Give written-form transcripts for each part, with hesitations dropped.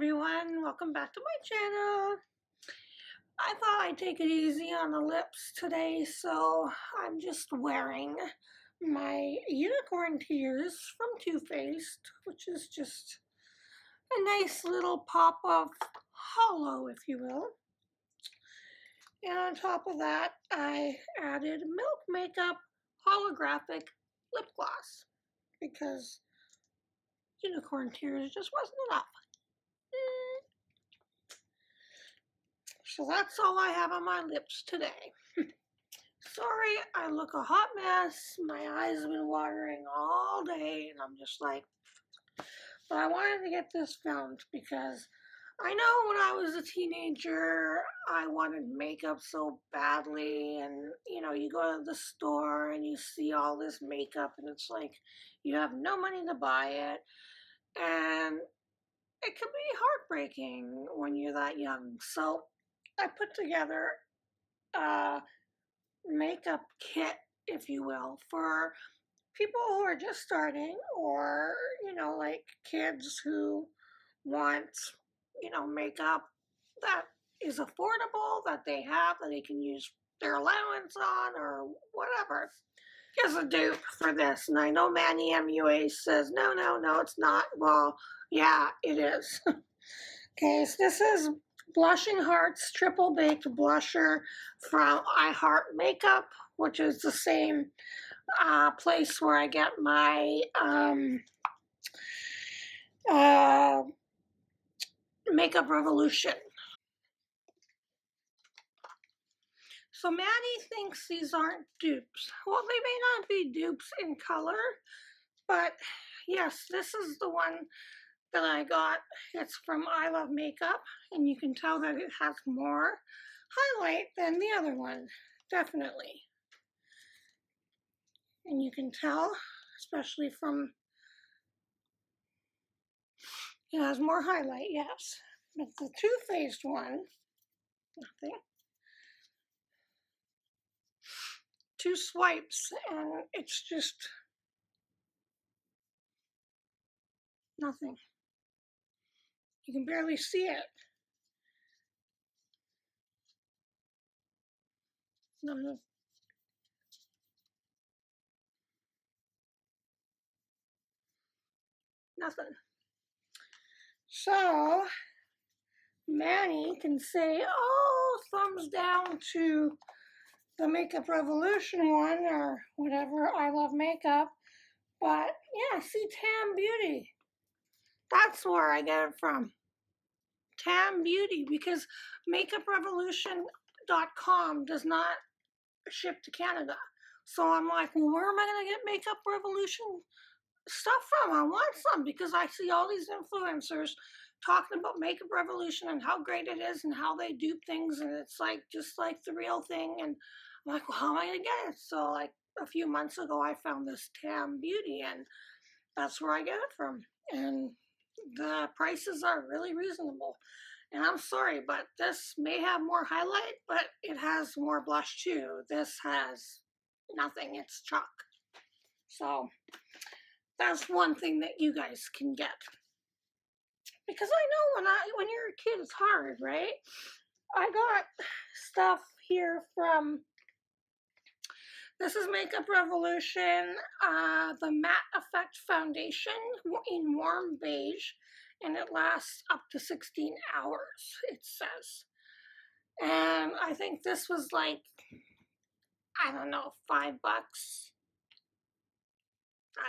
everyone, welcome back to my channel. I thought I'd take it easy on the lips today, so I'm just wearing my Unicorn Tears from Too Faced, which is just a nice little pop of hollow, if you will. And on top of that, I added Milk Makeup holographic lip gloss because Unicorn Tears just wasn't enough. So that's all I have on my lips today. Sorry, I look a hot mess. My eyes have been watering all day, and I'm just like, but I wanted to get this filmed because I know when I was a teenager, I wanted makeup so badly, and you know, you go to the store and you see all this makeup, and it's like you have no money to buy it, and it can be heartbreaking when you're that young. So I put together a makeup kit, if you will, for people who are just starting, or, you know, like kids who want, you know, makeup that is affordable, that they have, that they can use their allowance on, or whatever. Here's a dupe for this, and I know Manny MUA says, no, it's not. Well, yeah, it is. Okay, so this is Blushing Hearts Triple Baked Blusher from I Heart Makeup, which is the same place where I get my Makeup Revolution. So Maddie thinks these aren't dupes. Well, they may not be dupes in color, but yes, this is the one that I got. It's from I Love Makeup, and you can tell that it has more highlight than the other one, definitely. And you can tell, especially from, it has more highlight, yes. But the Too Faced one, nothing. 2 swipes, and it's just nothing. You can barely see it. No. Nothing. So Manny can say, oh, thumbs down to the Makeup Revolution one, or whatever, I Love Makeup. But yeah, see, Tam Beauty. That's where I get it from. Tam Beauty, because MakeupRevolution.com does not ship to Canada. So I'm like, well, where am I going to get Makeup Revolution stuff from? I want some, because I see all these influencers talking about Makeup Revolution and how great it is and how they dupe things, and it's like just like the real thing. And I'm like, well, how am I going to get it? So like a few months ago, I found this Tam Beauty, and that's where I get it from. And the prices are really reasonable. And I'm sorry, but this may have more highlight, but it has more blush too. This has nothing. It's chalk. So that's one thing that you guys can get. Because I know when you're a kid, it's hard, right? I got stuff here from, this is Makeup Revolution, the Matte Effect Foundation in Warm Beige, and it lasts up to 16 hours, it says. And I think this was like, I don't know, $5. I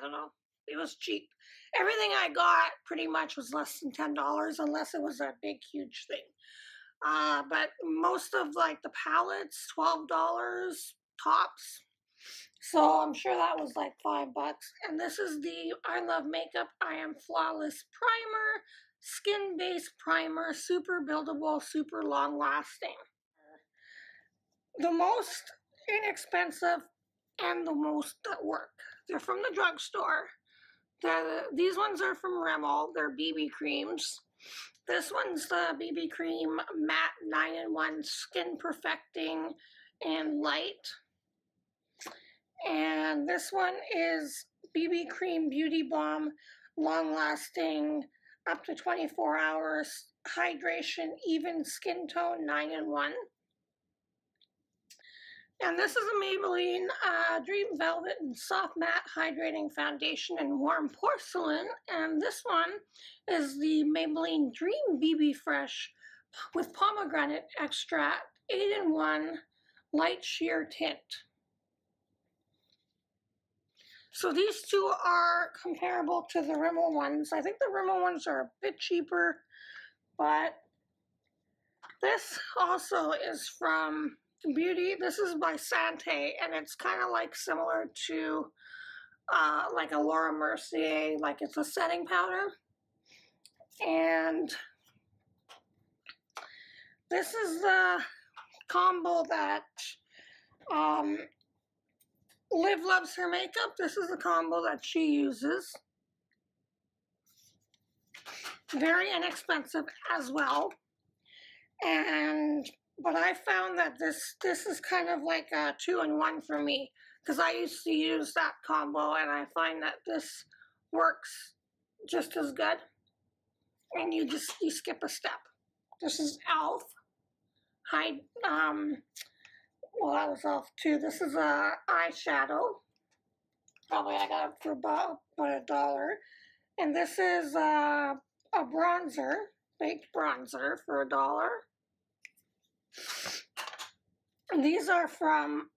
don't know. It was cheap. Everything I got pretty much was less than $10, unless it was a big, huge thing. But most of like the palettes, $12 tops. So I'm sure that was like $5. And this is the I Love Makeup I Am Flawless Primer, Skin Base Primer, super buildable, super long lasting. The most inexpensive and the most that work. They're from the drugstore. These ones are from Rimmel. They're BB creams. This one's the BB Cream Matte 9-in-1 Skin Perfecting and Light. And this one is BB Cream Beauty Balm Long Lasting up to 24 hours hydration, even skin tone, 9-in-1. And this is a Maybelline Dream Velvet and Soft Matte Hydrating Foundation in Warm Porcelain. And this one is the Maybelline Dream BB Fresh with pomegranate extract, 8-in-1 light sheer tint. So these two are comparable to the Rimmel ones. I think the Rimmel ones are a bit cheaper, but this also is from Beauty. This is by Sante, and it's kind of like similar to like a Laura Mercier, like it's a setting powder. And this is the combo that Liv loves her makeup. This is the combo that she uses. Very inexpensive as well. But I found that this is kind of like a 2-in-1 for me, because I used to use that combo, and I find that this works just as good. And you skip a step. This is e.l.f. Well, that was e.l.f. too. This is a eyeshadow. Probably I got it for about $1. And this is a bronzer, baked bronzer for $1. And these are from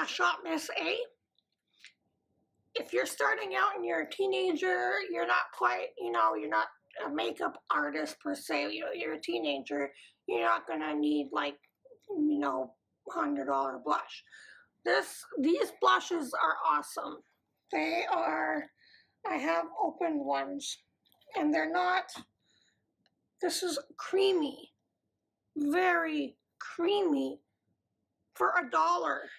Shop Miss A. If you're starting out and you're a teenager, you're not quite, you're not a makeup artist per se, you're a teenager, you're not gonna need like, $100 blush. These blushes are awesome. They are, I have opened ones, and they're not, this is creamy, very creamy for $1.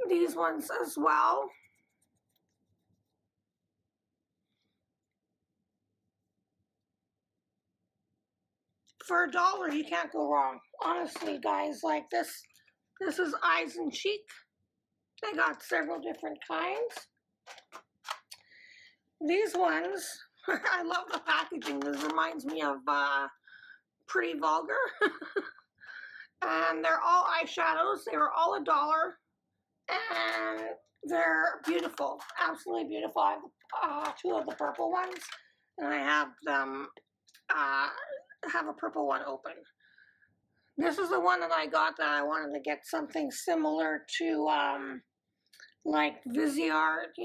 These ones as well. For $1, you can't go wrong. Honestly, guys, like this is Eyes and Cheek. They got several different kinds. These ones, I love the packaging. This reminds me of Pretty Vulgar. And they're all eyeshadows. They were all $1. And they're beautiful, absolutely beautiful. I have 2 of the purple ones, and I have them, have a purple one open. This is the one that I got that I wanted to get something similar to, like Viseart,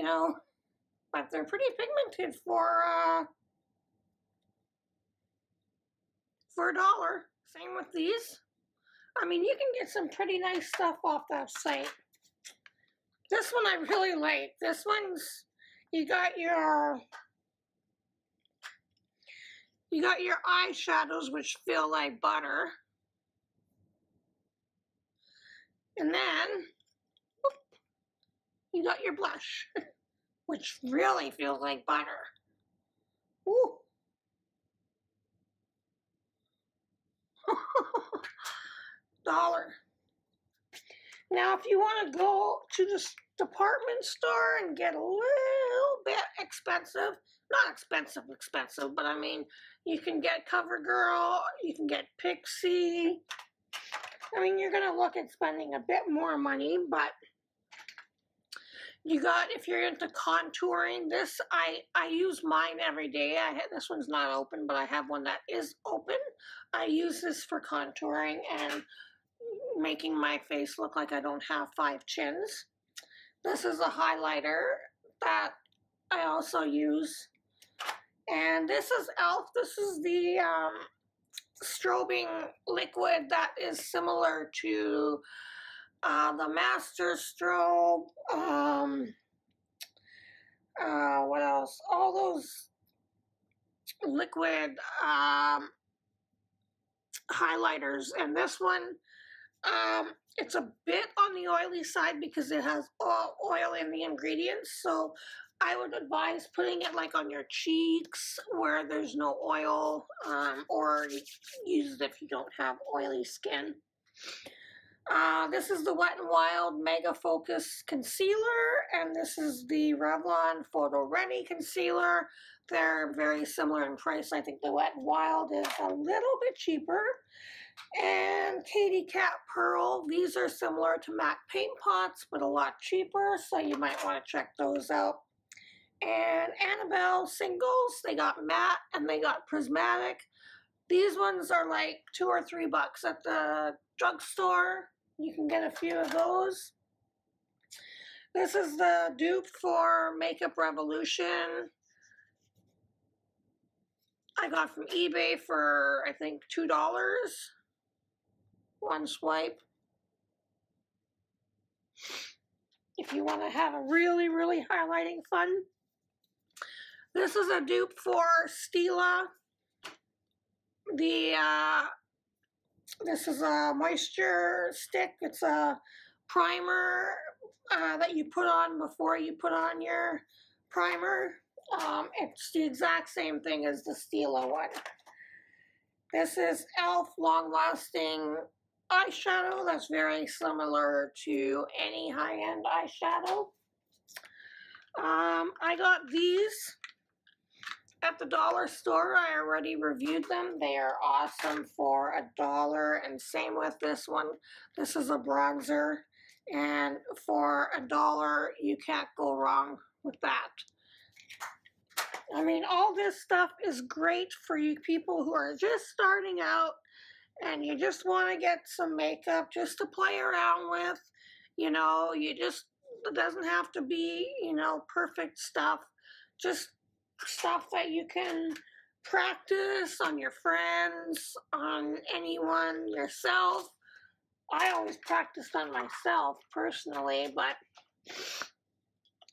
but they're pretty pigmented for $1. Same with these. I mean, you can get some pretty nice stuff off that site. This one I really like. This one's, you got your eyeshadows, which feel like butter. And then, you got your blush, which really feels like butter. Ooh. $1. Now, if you want to go to the department store and get a little bit expensive, not expensive, but I mean, you can get CoverGirl, you can get Pixie. I mean, you're going to look at spending a bit more money, but you got, if you're into contouring, this, I use mine every day. This one's not open, but I have one that is open. I use this for contouring and making my face look like I don't have 5 chins. This is a highlighter that I also use. And this is e.l.f. This is the strobing liquid that is similar to the Master Strobe. What else? All those liquid highlighters. And this one, it's a bit on the oily side because it has oil in the ingredients. So I would advise putting it like on your cheeks where there's no oil, or use it if you don't have oily skin. This is the Wet n Wild Mega Focus Concealer, and this is the Revlon Photo Ready Concealer. They're very similar in price. I think the Wet n Wild is a little bit cheaper. And Katy Cat Pearl. These are similar to MAC Paint Pots, but a lot cheaper, so you might want to check those out. And Annabelle Singles. They got matte and they got prismatic. These ones are like $2 or $3 at the drugstore. You can get a few of those. This is the dupe for Makeup Revolution. I got from eBay for, I think, $2. One swipe. If you want to have a really, really highlighting fun. This is a dupe for Stila. This is a moisture stick. It's a primer that you put on before you put on your primer. It's the exact same thing as the Stila one. This is e.l.f. Long Lasting eyeshadow. That's very similar to any high-end eyeshadow. I got these at the dollar store. I already reviewed them. They are awesome for $1, and same with this one. This is a bronzer, and for $1, you can't go wrong with that. I mean, all this stuff is great for you people who are just starting out and you just want to get some makeup just to play around with. You know, it doesn't have to be, you know, perfect stuff. Just stuff that you can practice on your friends, on anyone, yourself. I always practiced on myself personally, but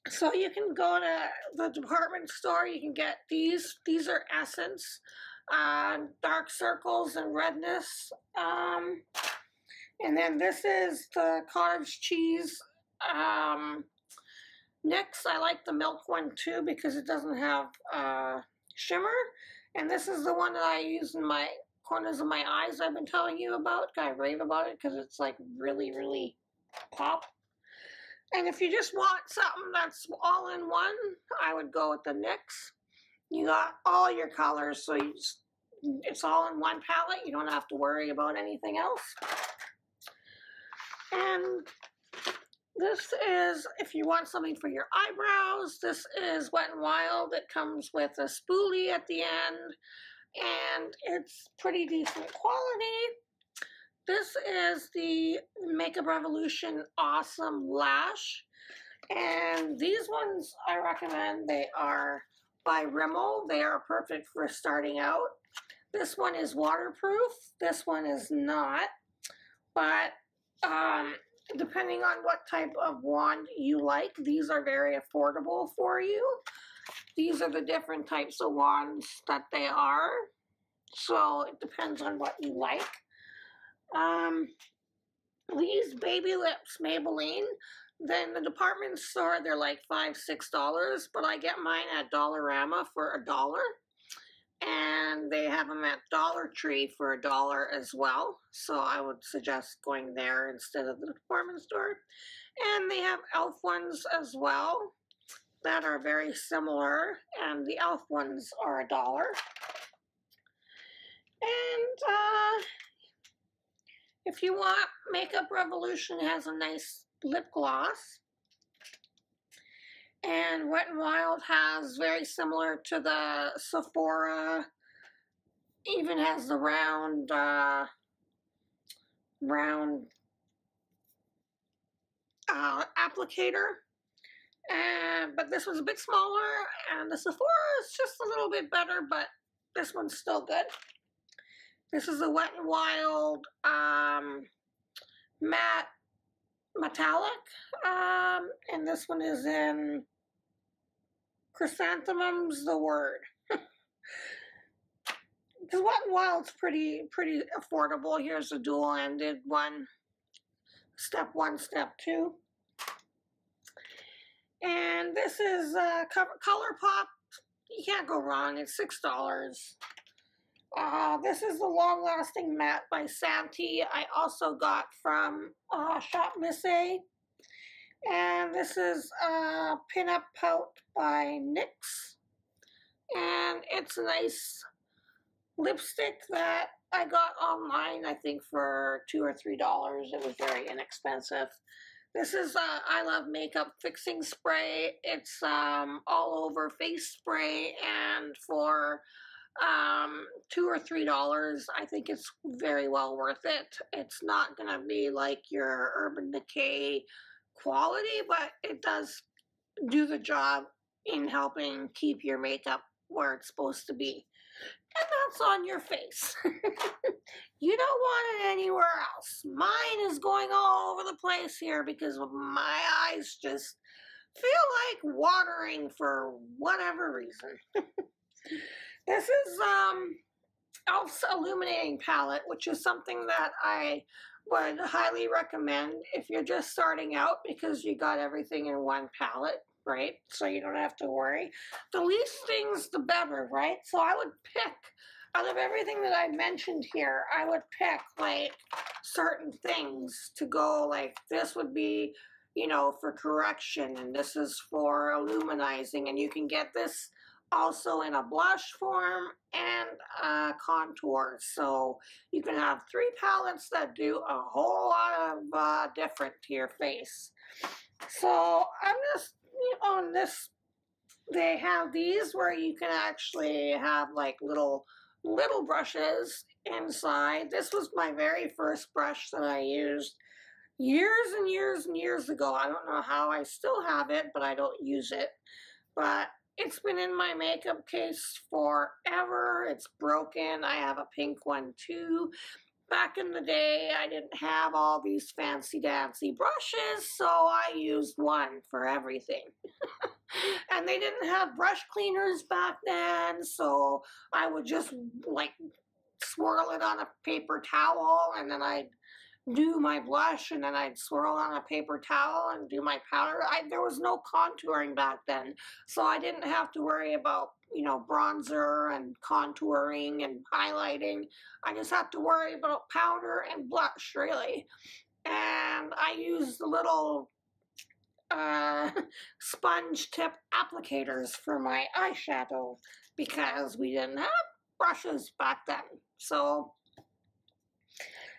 so you can go to the department store, you can get these. These are Essence, dark circles and redness. And then this is the cottage cheese NYX. I like the milk one too because it doesn't have shimmer. And this is the one that I use in my corners of my eyes I've been telling you about. I rave about it because it's like really, really pop. And if you just want something that's all in one, I would go with the NYX. You got all your colors, so it's all in one palette. You don't have to worry about anything else. And this is, if you want something for your eyebrows, this is Wet n Wild. It comes with a spoolie at the end, and it's pretty decent quality. This is the Makeup Revolution Awesome Lash, and these ones I recommend. They are by Rimmel. They are perfect for starting out. This one is waterproof. This one is not, but depending on what type of wand you like, these are very affordable for you. These are the different types of wands that they are, so it depends on what you like. These Baby Lips Maybelline, then the department store, they're like $5, $6, but I get mine at Dollarama for $1. And they have them at Dollar Tree for $1 as well. So I would suggest going there instead of the department store. And they have e.l.f. ones as well that are very similar. And the e.l.f. ones are $1. And if you want, Makeup Revolution has a nice lip gloss. And Wet n Wild has very similar to the Sephora, even has the round applicator. But this one's a bit smaller, and the Sephora is just a little bit better, but this one's still good. This is a Wet n Wild matte metallic, and this one is in Chrysanthemum's the word. Because Wet n Wild's pretty affordable. Here's a dual-ended one. Step 1, Step 2. And this is ColourPop. You can't go wrong. It's $6. This is the Long Lasting Matte by Santee. I also got from Shop Miss A. And this is Pin-Up Pout by NYX. And it's a nice lipstick that I got online, I think for $2 or $3. It was very inexpensive. This is I Love Makeup Fixing Spray. It's all over face spray, and for $2 or $3, I think it's very well worth it. It's not gonna be like your Urban Decay quality, but it does do the job in helping keep your makeup where it's supposed to be. And that's on your face. You don't want it anywhere else. Mine is going all over the place here because my eyes just feel like watering for whatever reason. This is e.l.f.'s Illuminating Palette, which is something that I would highly recommend if you're just starting out, because you got everything in one palette, right? So you don't have to worry. The least things, the better, right? So I would pick, out of everything that I mentioned here, I would pick like certain things to go, like this would be, you know, for correction, and this is for illuminizing, and you can get this also in a blush form and contour. So you can have 3 palettes that do a whole lot of different to your face. So I'm just, on this, they have these where you can actually have like little brushes inside. This was my very first brush that I used years and years and years ago. I don't know how I still have it, but I don't use it. But it's been in my makeup case forever. It's broken. I have a pink one too. Back in the day, I didn't have all these fancy dancy brushes, so I used one for everything. And they didn't have brush cleaners back then, so I would just like swirl it on a paper towel, and then I'd do my blush, and then I'd swirl on a paper towel and do my powder. There was no contouring back then, so I didn't have to worry about, you know, bronzer and contouring and highlighting. I just had to worry about powder and blush, really. And I used the little sponge tip applicators for my eyeshadow because we didn't have brushes back then. So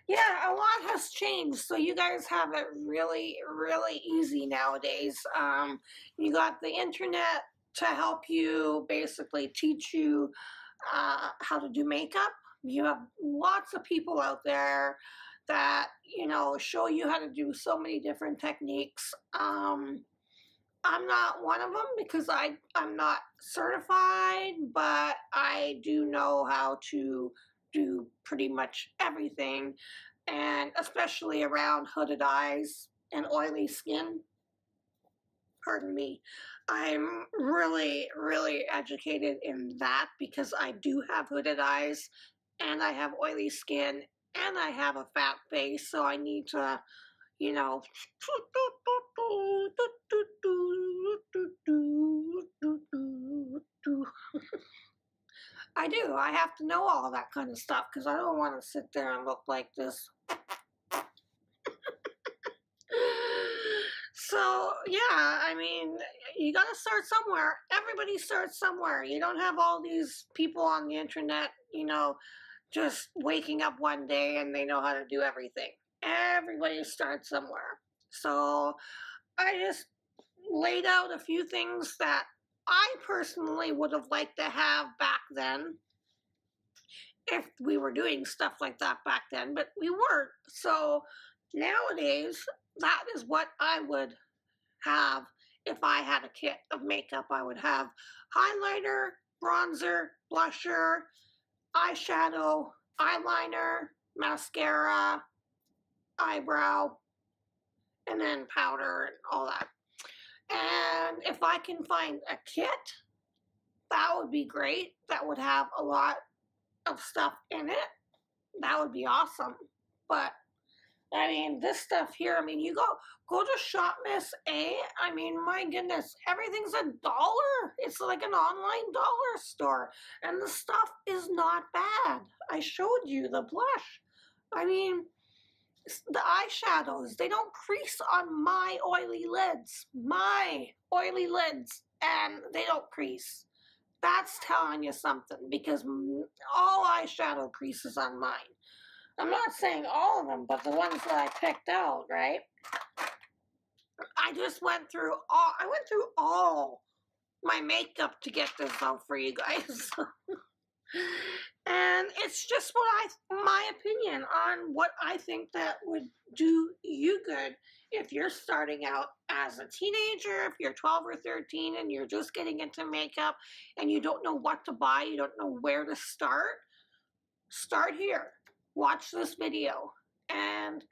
yeah, a lot has changed, so you guys have it really, really easy nowadays. You got the internet to help you basically teach you how to do makeup. You have lots of people out there that, you know, show you how to do so many different techniques. I'm not one of them because I'm not certified, but I do know how to do pretty much everything, and especially around hooded eyes and oily skin. Pardon me. I'm really, really educated in that because I do have hooded eyes, and I have oily skin, and I have a fat face, so I need to, you know, I do. I have to know all that kind of stuff because I don't want to sit there and look like this. So, yeah, I mean, you got to start somewhere. Everybody starts somewhere. You don't have all these people on the internet, you know, just waking up one day and they know how to do everything. Everybody starts somewhere. So, I just laid out a few things that I personally would have liked to have back then, if we were doing stuff like that back then, but we weren't. So nowadays, that is what I would have if I had a kit of makeup. I would have highlighter, bronzer, blusher, eyeshadow, eyeliner, mascara, eyebrow, and then powder and all that. And if I can find a kit, that would be great. That would have a lot of stuff in it. That would be awesome. But I mean, this stuff here, I mean, you go to Shop Miss A. I mean, my goodness, everything's $1. It's like an online dollar store. And the stuff is not bad. I showed you the blush. I mean, the eyeshadows, they don't crease on my oily lids. My oily lids. And they don't crease. That's telling you something, because all eyeshadow creases on mine. I'm not saying all of them, but the ones that I picked out, right? I just went through all my makeup to get this out for you guys. And it's just my opinion on what I think that would do you good if you're starting out as a teenager, if you're 12 or 13 and you're just getting into makeup and you don't know what to buy, you don't know where to start. Start here. Watch this video, and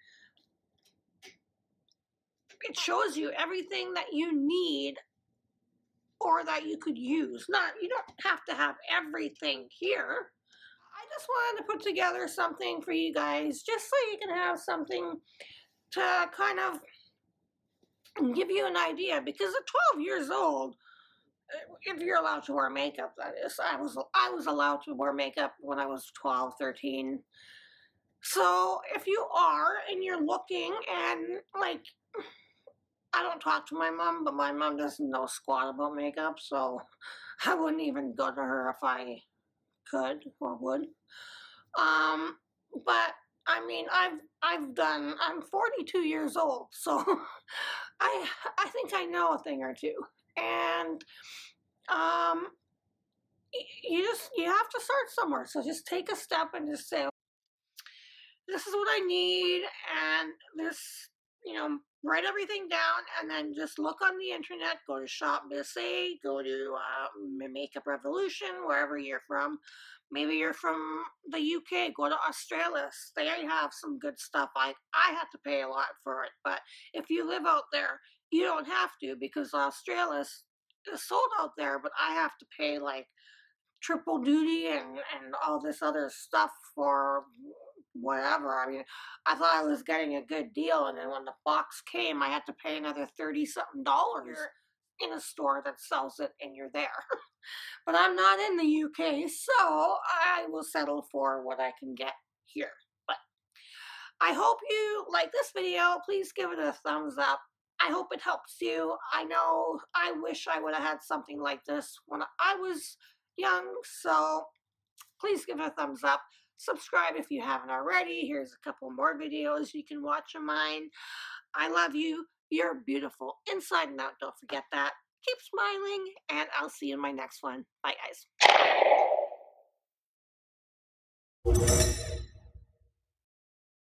it shows you everything that you need or that you could use. You don't have to have everything here. I just wanted to put together something for you guys, just so you can have something to kind of give you an idea, because at 12 years old, if you're allowed to wear makeup, that is, I was allowed to wear makeup when I was 12, 13. So if you are and you're looking, and like, I don't talk to my mom, but my mom doesn't know squat about makeup, so I wouldn't even go to her if I could or would. But I mean, I'm 42 years old, so I think I know a thing or two. And you have to start somewhere. So just take a step and just say, this is what I need, and this, write everything down, and then just look on the internet, go to Shop Miss A, go to Makeup Revolution, wherever you're from. Maybe you're from the UK, go to Australis. They have some good stuff. I had to pay a lot for it, but if you live out there, you don't have to, because Australis is sold out there, but I have to pay like triple duty and all this other stuff for whatever. I mean, I thought I was getting a good deal, and then when the box came, I had to pay another $30-something in a store that sells it, and you're there. But I'm not in the UK, so I will settle for what I can get here. But I hope you like this video. Please give it a thumbs up. I hope it helps you. I know I wish I would have had something like this when I was young, so please give it a thumbs up. Subscribe if you haven't already. Here's a couple more videos you can watch of mine. I love you. You're beautiful inside and out. Don't forget that. Keep smiling, and I'll see you in my next one. Bye, guys.